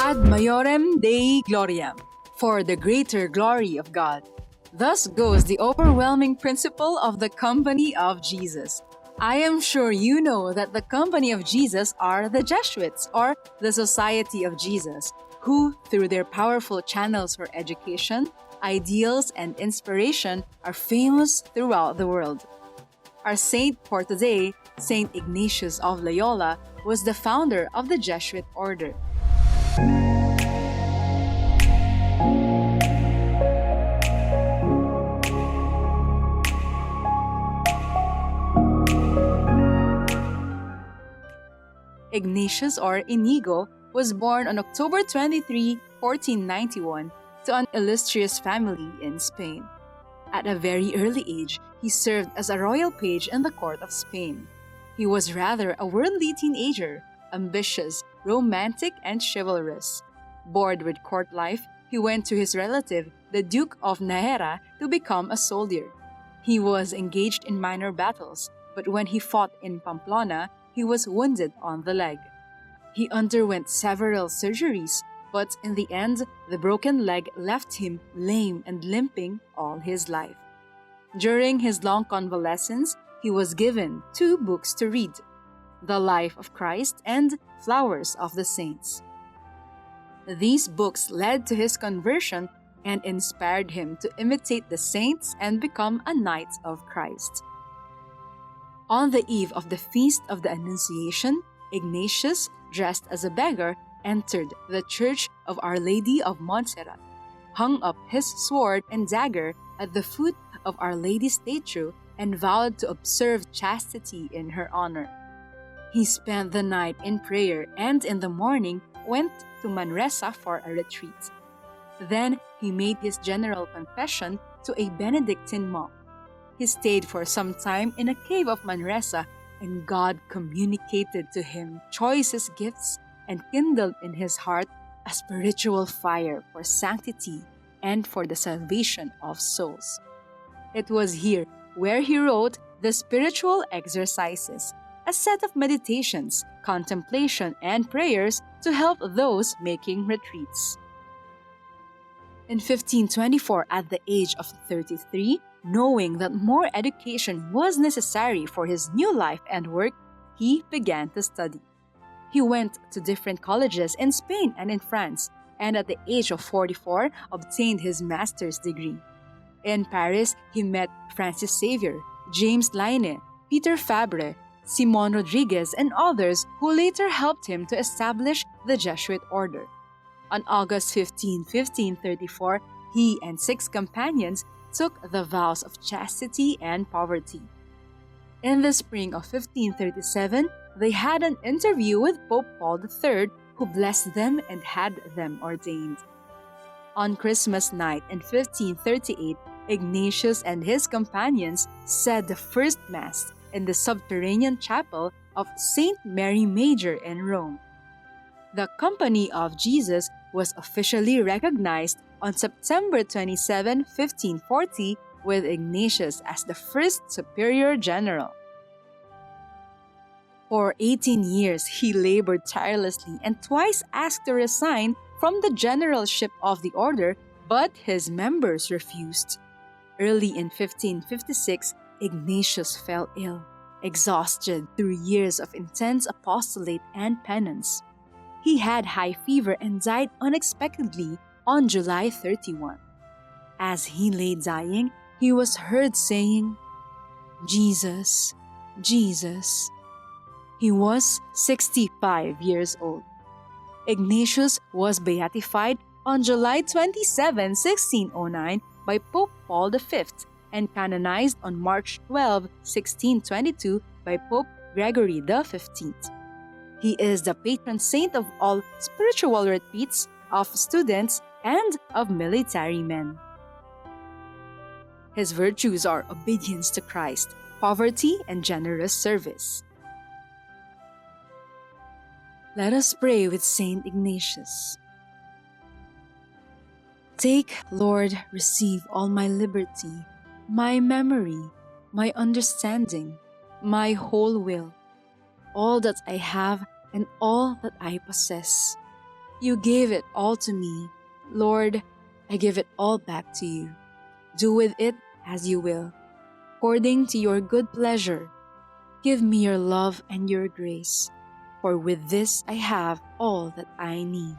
ad maiorem Dei gloriam, for the greater glory of God. Thus goes the overwhelming principle of the Company of Jesus. I am sure you know that the Company of Jesus are the Jesuits, or the Society of Jesus, who, through their powerful channels for education, ideals, and inspiration, are famous throughout the world. Our saint for today, Saint Ignatius of Loyola, was the founder of the Jesuit order. Ignatius, or Inigo, was born on October 23, 1491, to an illustrious family in Spain. At a very early age, he served as a royal page in the court of Spain. He was rather a worldly teenager, ambitious, romantic, and chivalrous. Bored with court life, he went to his relative, the Duke of Nájera, to become a soldier. He was engaged in minor battles, but when he fought in Pamplona, he was wounded on the leg. He underwent several surgeries, but in the end, the broken leg left him lame and limping all his life. During his long convalescence, he was given 2 books to read: The Life of Christ and Flowers of the Saints. These books led to his conversion and inspired him to imitate the saints and become a Knight of Christ. On the eve of the Feast of the Annunciation, Ignatius, dressed as a beggar, entered the Church of Our Lady of Montserrat, hung up his sword and dagger at the foot of Our Lady's statue, and vowed to observe chastity in her honor. He spent the night in prayer and in the morning went to Manresa for a retreat. Then he made his general confession to a Benedictine monk. He stayed for some time in a cave of Manresa, and God communicated to him choicest gifts and kindled in his heart a spiritual fire for sanctity and for the salvation of souls. It was here where he wrote the Spiritual Exercises, a set of meditations, contemplation, and prayers to help those making retreats. In 1524, at the age of 33, knowing that more education was necessary for his new life and work, he began to study. He went to different colleges in Spain and in France, and at the age of 44, obtained his master's degree. In Paris, he met Francis Xavier, James Laine, Peter Fabre, Simon Rodriguez, and others who later helped him to establish the Jesuit order. On August 15, 1534, he and 6 companions took the vows of chastity and poverty. In the spring of 1537, they had an interview with Pope Paul III, who blessed them and had them ordained. On Christmas night in 1538, Ignatius and his companions said the first Mass in the subterranean chapel of St. Mary Major in Rome. The Company of Jesus was officially recognized on September 27, 1540, with Ignatius as the first superior general. For 18 years, he labored tirelessly and twice asked to resign from the generalship of the order, but his members refused. Early in 1556, Ignatius fell ill, exhausted through years of intense apostolate and penance. He had high fever and died unexpectedly on July 31. As he lay dying, he was heard saying, "Jesus, Jesus." He was 65 years old. Ignatius was beatified on July 27, 1609 by Pope Paul V and canonized on March 12, 1622 by Pope Gregory XV. He is the patron saint of all spiritual retreats, of students, and of military men. His virtues are obedience to Christ, poverty, and generous service. Let us pray with Saint Ignatius. Take, Lord, receive all my liberty, my memory, my understanding, my whole will, all that I have and all that I possess. You gave it all to me. Lord, I give it all back to you. Do with it as you will, according to your good pleasure. Give me your love and your grace, for with this I have all that I need.